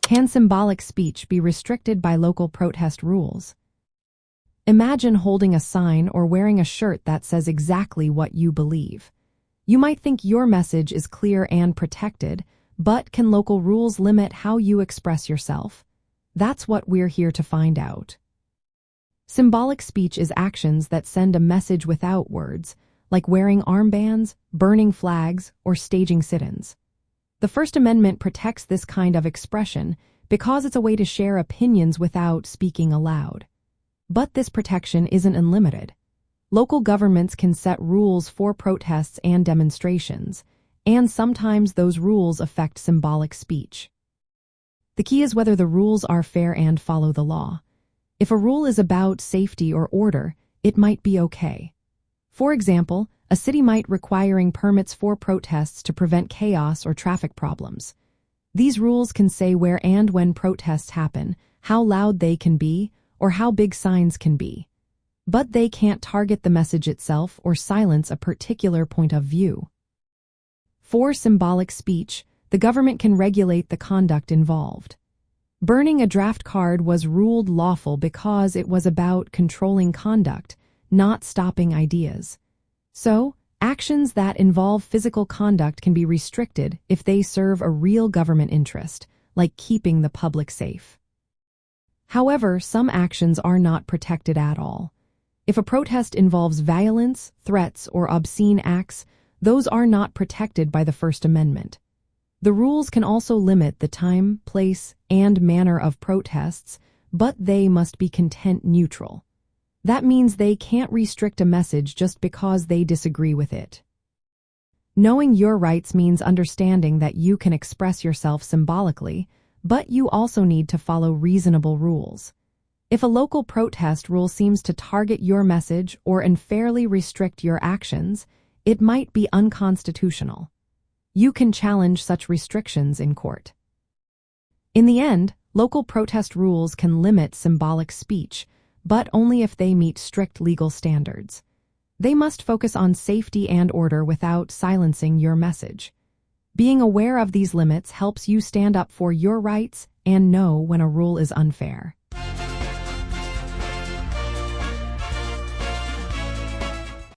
Can symbolic speech be restricted by local protest rules? Imagine holding a sign or wearing a shirt that says exactly what you believe. You might think your message is clear and protected, but can local rules limit how you express yourself? That's what we're here to find out. Symbolic speech is actions that send a message without words, like wearing armbands, burning flags, or staging sit-ins. The First Amendment protects this kind of expression because it's a way to share opinions without speaking aloud. But this protection isn't unlimited. Local governments can set rules for protests and demonstrations, and sometimes those rules affect symbolic speech. The key is whether the rules are fair and follow the law. If a rule is about safety or order, it might be okay. For example, a city might requiring permits for protests to prevent chaos or traffic problems. These rules can say where and when protests happen, how loud they can be, or how big signs can be. But they can't target the message itself or silence a particular point of view. For symbolic speech, the government can regulate the conduct involved. Burning a draft card was ruled lawful because it was about controlling conduct, not stopping ideas. So, actions that involve physical conduct can be restricted if they serve a real government interest, like keeping the public safe. However, some actions are not protected at all. If a protest involves violence, threats, or obscene acts, those are not protected by the First Amendment. The rules can also limit the time, place, and manner of protests, but they must be content neutral. That means they can't restrict a message just because they disagree with it. Knowing your rights means understanding that you can express yourself symbolically, but you also need to follow reasonable rules. If a local protest rule seems to target your message or unfairly restrict your actions, it might be unconstitutional. You can challenge such restrictions in court. In the end, local protest rules can limit symbolic speech, but only if they meet strict legal standards. They must focus on safety and order without silencing your message. Being aware of these limits helps you stand up for your rights and know when a rule is unfair.